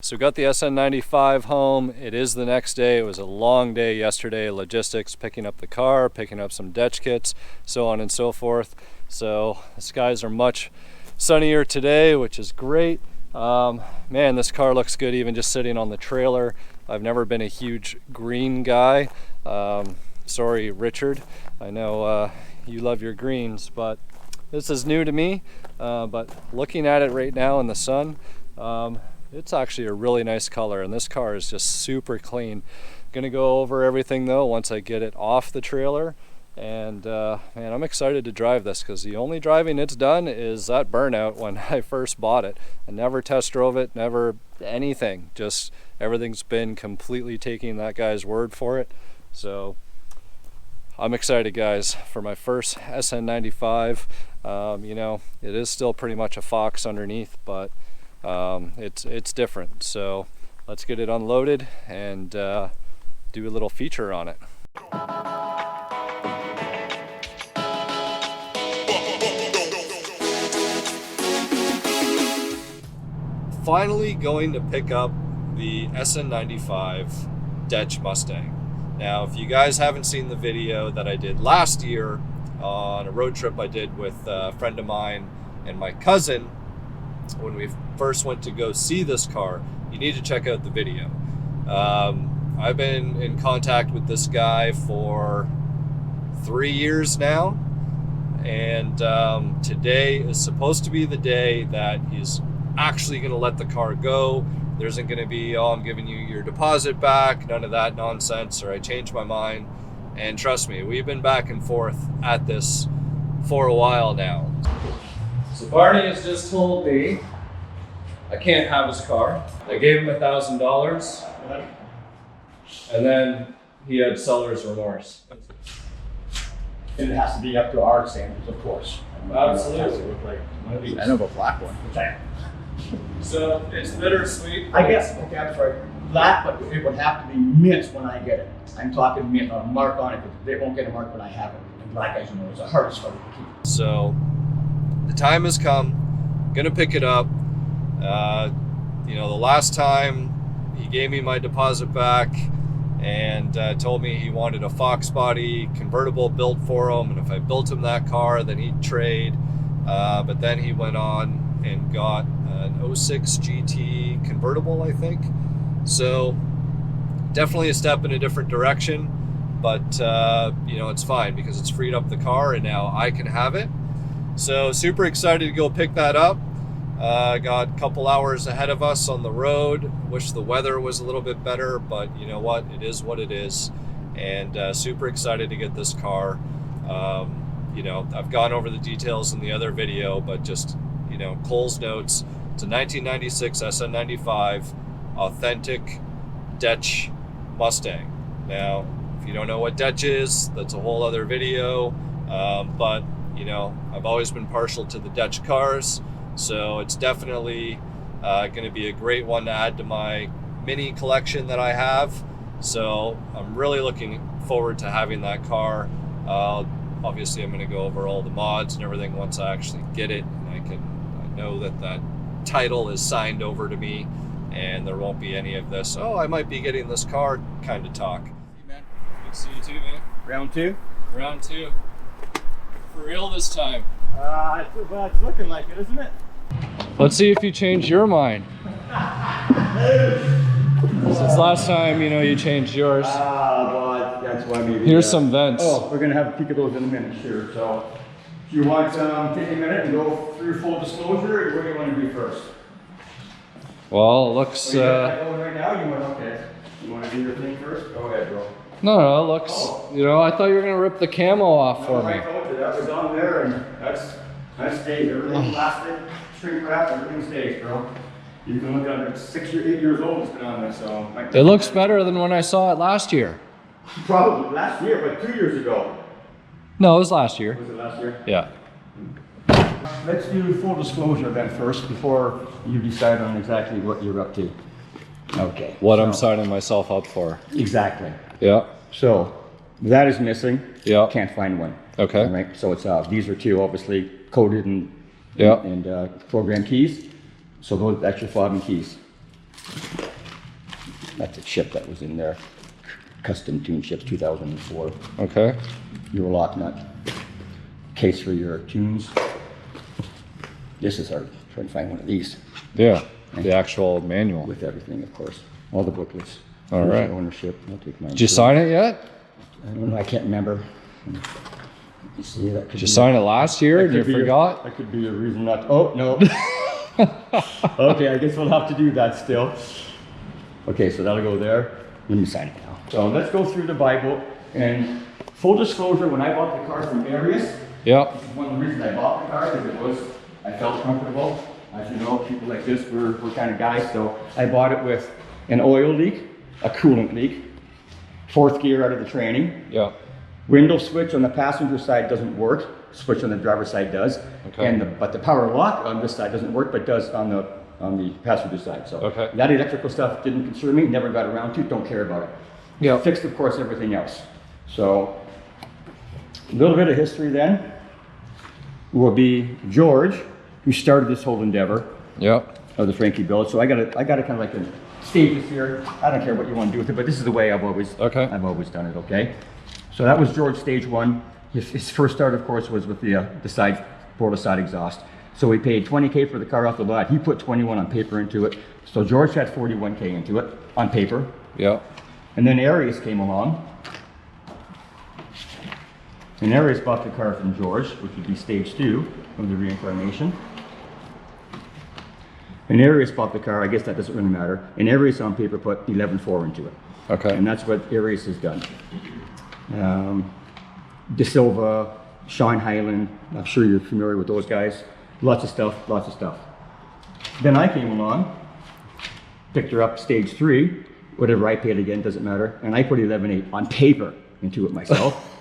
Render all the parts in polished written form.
So we got the SN95 home. It is the next day. It was a long day yesterday, logistics, picking up the car, picking up some DECH kits, so on and so forth. So the skies are much sunnier today, which is great. Man, this car looks good even just sitting on the trailer. I've never been a huge green guy. Sorry, Richard. I know you love your greens, but this is new to me. But looking at it right now in the sun, it's actually a really nice color, and this car is just super clean. Gonna go over everything though once I get it off the trailer, and man, I'm excited to drive this because the only driving it's done is that burnout when I first bought it. I never test drove it, never anything, just everything's been completely taking that guy's word for it. So I'm excited, guys, for my first SN95. You know, it is still pretty much a Fox underneath, but it's different. So let's get it unloaded and do a little feature on it. Finally going to pick up the SN95 DECH Mustang. Now, if you guys haven't seen the video that I did last year on a road trip I did with a friend of mine and my cousin, when we first went to go see this car, you need to check out the video. I've been in contact with this guy for 3 years now, and today is supposed to be the day that he's actually going to let the car go. There isn't going to be, oh, I'm giving you your deposit back, none of that nonsense, or I changed my mind. And trust me, we've been back and forth at this for a while now. So Barney has just told me I can't have his car. I gave him $1,000, and then he had seller's remorse. And it has to be up to our standards, of course. Absolutely. It has to look like one of these. I know of a black one. Okay. So it's bittersweet. I guess, okay, I'm sorry. Black, but it would have to be mint when I get it. I'm talking mint, a mark on it, but they won't get a mark when I have it. And black, as you know, is the hardest color to keep. So the time has come. Gonna pick it up. You know, the last time he gave me my deposit back and told me he wanted a Fox body convertible built for him, and if I built him that car, then he'd trade. But then he went on and got an 06 GT convertible, I think. So definitely a step in a different direction, but you know, it's fine because it's freed up the car and now I can have it. So super excited to go pick that up. Got a couple hours ahead of us on the road. Wish the weather was a little bit better, but you know what? It is what it is. And super excited to get this car. You know, I've gone over the details in the other video, but just, you know, Cole's notes. It's a 1996 SN95 authentic DECH Mustang. Now, if you don't know what DECH is, that's a whole other video. But you know, I've always been partial to the DECH cars. So it's definitely going to be a great one to add to my mini collection that I have. So I'm really looking forward to having that car. Obviously, I'm going to go over all the mods and everything once I actually get it. And I know that that title is signed over to me, and there won't be any of this, oh, I might be getting this car kind of talk. Hey, man. Good to see you too, man. Round two? Round two. For real this time. Well, it's looking like it, isn't it? Let's see if you changed your mind. Since last time, you know, you changed yours. Well, that's why maybe. Here's some vents. Oh, we're going to have a peek of those in a minute, sure. So, if you want to take a minute and go through full disclosure, what do you want to do first? Well, it looks. Are you going right now? You want, okay. You want to do your thing first? Go ahead, bro. No, it looks. Oh. You know, I thought you were going to rip the camo off for me. I told you that was on there, and that stays. Everything plastic, shrink wrap, everything stays, bro. You can look at it. 6 or 8 years old. It's been on there, so. It looks better than when I saw it last year. Probably last year, but 2 years ago. No, it was last year. Was it last year? Yeah. Let's do full disclosure then first before you decide on exactly what you're up to. Okay. What I'm signing myself up for. Exactly. Yeah. So that is missing. Yeah. Can't find one. Okay. All right. So it's these are two obviously coded and yeah, and program keys. So that's your fob and keys. That's a chip that was in there. Custom tune chips, 2004. Okay. Your lock nut. Case for your tunes. This is our, trying to find one of these. Yeah, the actual manual. With everything, of course. All the booklets. All right. Ownership. I'll take mine. Did you sign it yet? I don't know, I can't remember. You see, that could Did you sign it last year and you forgot? That could be a reason not to, oh, no. Okay, I guess we'll have to do that still. Okay, so that'll go there. Let me sign it now. So let's go through the Bible. And full disclosure, when I bought the car from Arius, Yeah. this is one of the reasons I bought the car, because I felt comfortable. As you know, people like this, we're kind of guys. So I bought it with an oil leak, a coolant leak, 4th gear out of the training. Yeah. Window switch on the passenger side doesn't work. Switch on the driver's side does. Okay. And but the power lock on this side doesn't work, but does on the passenger side. So okay. That electrical stuff didn't concern me. Never got around to. Don't care about it. Yeah. Fixed, of course, everything else. So a little bit of history then will be George, who started this whole endeavor. Yeah. Of the Frankie build. So I got to kind of like in stages here. I don't care what you want to do with it, but this is the way I've always done it. Okay. So that was George stage 1. His first start, of course, was with the side portal side exhaust. So we paid $20K for the car off the lot. He put 21 on paper into it. So George had 41K into it on paper. Yeah. And then Arius came along. And Arius bought the car from George, which would be stage 2 of the reincarnation. And Arius bought the car, I guess that doesn't really matter. And Arius on paper put 11.4 into it. Okay. And that's what Arius has done. De Silva, Sean Highland, I'm sure you're familiar with those guys. Lots of stuff, lots of stuff. Then I came along, picked her up stage 3, whatever I paid again, doesn't matter. And I put 11.8 on paper into it myself.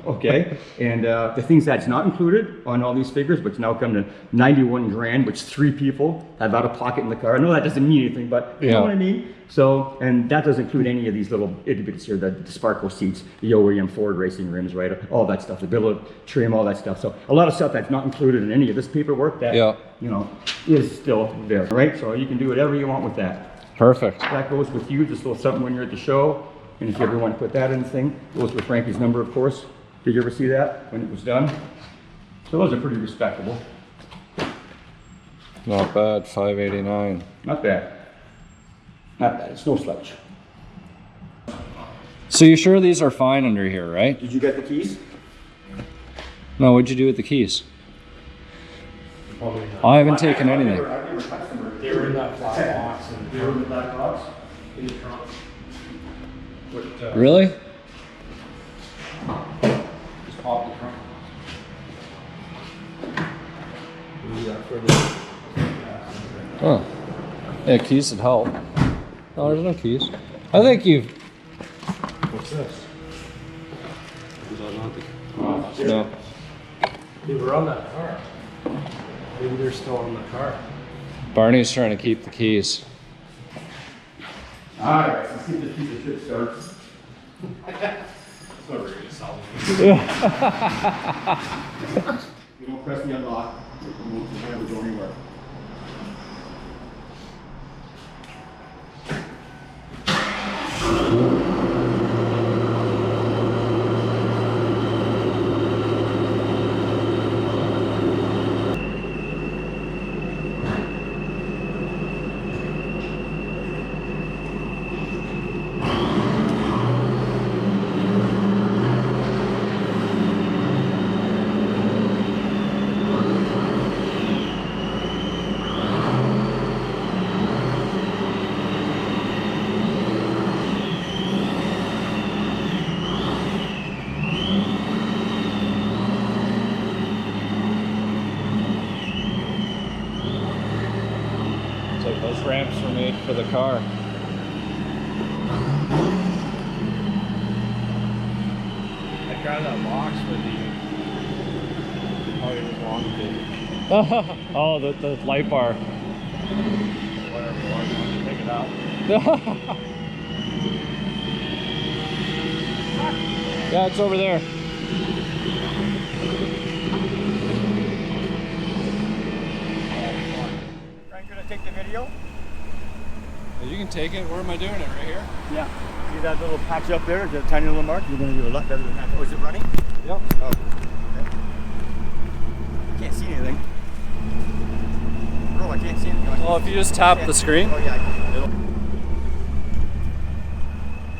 Okay, and the things that's not included on all these figures, which now come to 91 grand, which 3 people have out of pocket in the car. I know that doesn't mean anything, but you know what I mean? So, and that doesn't include any of these little itty bits here, the Sparkle seats, the OEM Ford racing rims, right? All that stuff, the billet trim, all that stuff. So a lot of stuff that's not included in any of this paperwork that, you know, is still there, right? So you can do whatever you want with that. Perfect. That goes with you, just a little something when you're at the show. And if you ever want to put that in the thing, goes with Frankie's number, of course. Did you ever see that when it was done? So those are pretty respectable. Not bad, 589. Not bad. Not bad, it's no slouch. So you're sure these are fine under here, right? Did you get the keys? No, what'd you do with the keys? I haven't taken anything. I never touched them. They were in that black box. And They were in the black box? in the trunk. Really? Just pop the trunk. We got further. Huh. Yeah, keys would help. No, there's no keys. I think you've... What's this? Is that not the... No. They were on that car. Maybe they're still on the car. Barney's trying to keep the keys. Alright, let's see if this piece of shit starts. It's not really solid. You don't press the unlock, it won't never go anywhere. It's like those ramps were made for the car. I grabbed that box with the... Oh, it was long to Oh, the light bar. whatever it was. I had to pick it up. Yeah, it's over there. Frank, gonna take the video? You can take it. Where am I doing it? Right here? Yeah. See that little patch up there, the tiny little mark? You're going to do a lot better than that. Oh, is it running? Yep. Oh. Okay. Can't see anything. Bro, I can't see anything. Well, if you just tap the screen. Oh, yeah.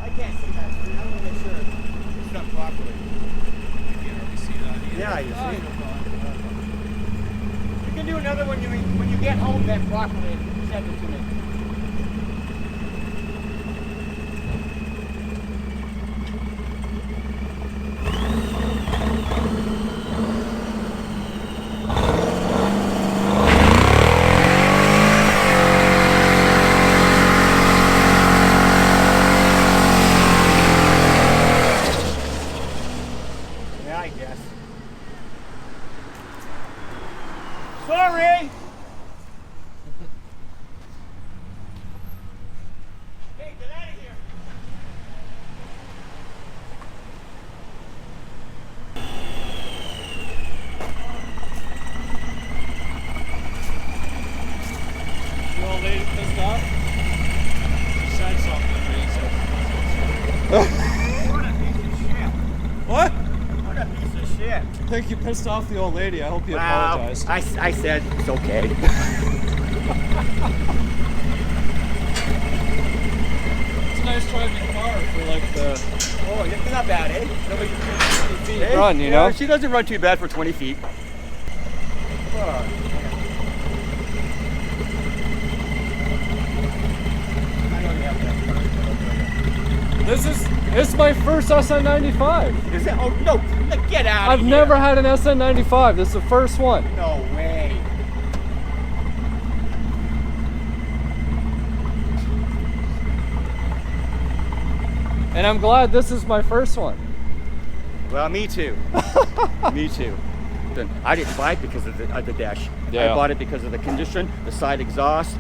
I can't see that screen. I want to make sure it's done properly. You can't really see that either. Yeah, you see. You can do another one when you get home then properly and send it to me. Yeah, I guess. Sorry! Hey, get out of here! The old lady pissed off? She said something, but he said. What a piece of shit! What? What a piece of shit! I think you pissed off the old lady. I hope you apologized. I said it's okay. It's a nice driving car for like the Oh, it's not bad, eh? 20 feet Hey, run, you know? She doesn't run too bad for 20 feet. Oh, I know you have that. This is my first SN95. Is that? Oh, no, get out I've of here. never had an SN95. This is the first one. No way. And I'm glad this is my first one. Well, me too. Me too. I didn't buy it because of the dash. Yeah. I bought it because of the condition, the side exhaust,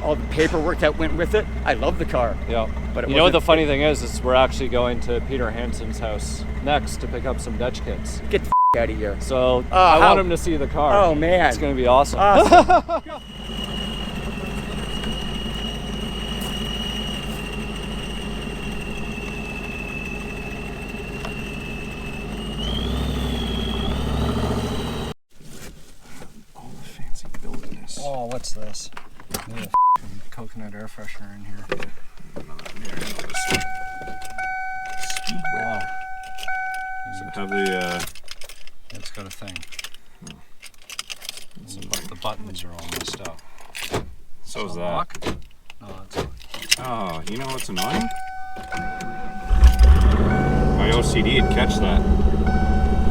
all the paperwork that went with it. I love the car. Yeah. But it you know what the wasn't- funny thing is we're actually going to Peter Hansen's house next to pick up some DECH kits. Get the out of here. So I how- want him to see the car. Oh, man. It's going to be awesome. Awesome. All the fancy buildings. Oh, what's this? Need a f***ing coconut air freshener in here. Wow. Have the It's got a thing. The buttons are all messed up. so is that. Lock? No, that's Oh, you know what's annoying? My OCD would catch that.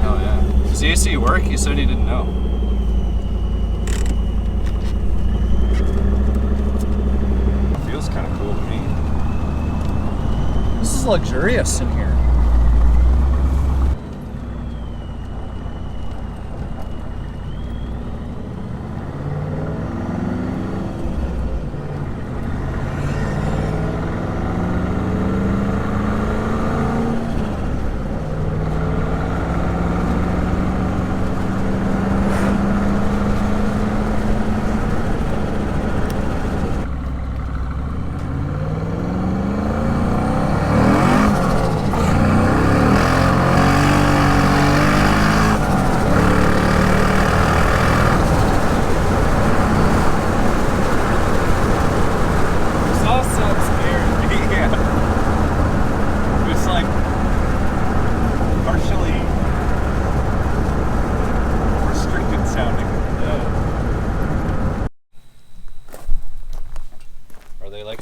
Oh yeah. Does the AC work? He said he didn't know. Feels kind of cool to me. This is luxurious in here.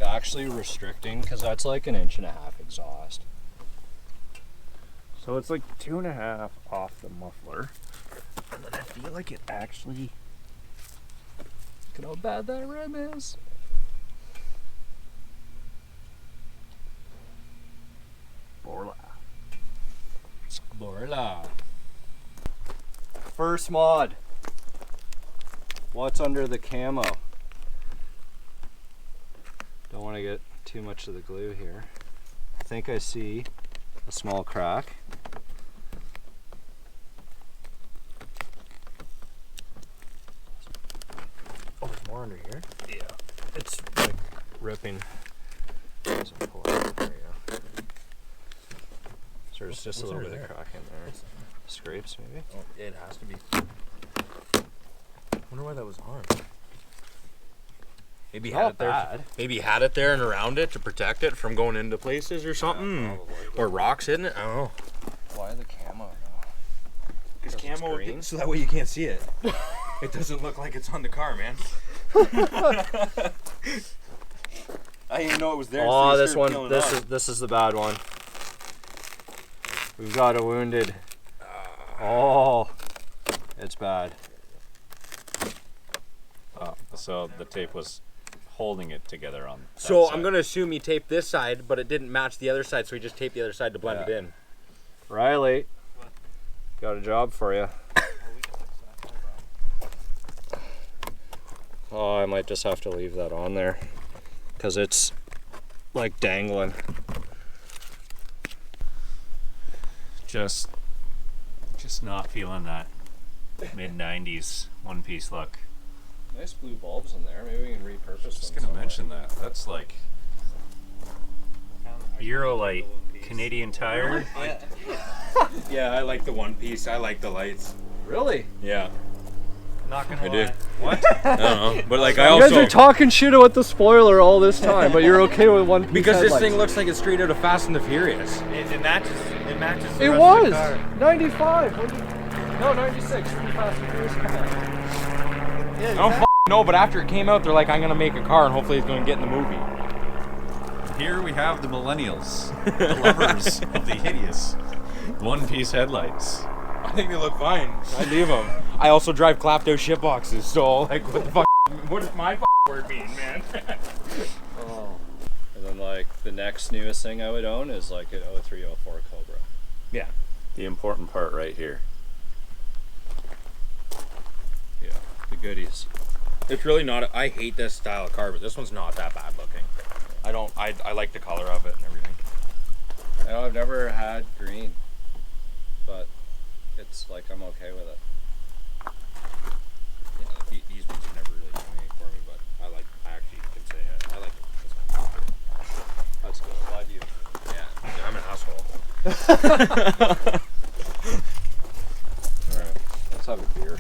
Actually restricting, because that's like 1.5 inch exhaust. So it's like 2.5 off the muffler. And then I feel like it actually. Look at how bad that rim is. Borla. First mod. What's under the camo? Don't want to get too much of the glue here. I think I see a small crack. Oh, there's more under here? Yeah, it's like ripping. There's a pull out. There you go. So there's just a little bit of crack in there. Scrapes maybe? Oh, it has to be. Wonder why that was on. Maybe he had it there. Maybe he had it there and around it to protect it from going into places or something. Yeah, or rocks in it. I don't know. Why the camo? Because camo, green. so that way you can't see it. It doesn't look like it's on the car, man. I didn't even know it was there. Oh, so this one. This is the bad one. We've got a wounded. Oh, it's bad. Oh, so the tape was holding it together on that So side. I'm gonna assume he taped this side, but it didn't match the other side, so he just taped the other side to blend it in. Riley, got a job for you. Oh, I might just have to leave that on there because it's like dangling. Just not feeling that mid-90s one-piece look. Nice blue bulbs in there. Maybe we can repurpose them. Just gonna mention that. That's like Eurolight Canadian Tire. Yeah, I like the one piece. I like the lights. Really? Yeah, Not gonna I do. What? I don't know, but like I You guys also are talking shit about the spoiler all this time, but you're okay with one piece because this headlights. thing looks like it's straight out of Fast and the Furious. It matches. It matches. The It rest was Of the car. 95. No, 96. When Fast and Furious come out. I don't know, but after it came out, they're like, I'm gonna make a car, and hopefully it's gonna get in the movie. Here we have the millennials, the lovers of the hideous one-piece headlights. I think they look fine. I leave them. I also drive clapped out shit boxes, so like, what the fuck? What does my word mean, man? Oh. And then like the next newest thing I would own is like an 0304 Cobra. Yeah. The important part right here. Yeah, the goodies. It's really not. I hate this style of car, but this one's not that bad looking. I don't. I like the color of it and everything. I know I've never had green, but it's like I'm okay with it. Yeah, these ones have never really done anything for me, but I actually can say I like this one. That's good. I'm glad you. Yeah, I'm an asshole. Alright, let's have a beer.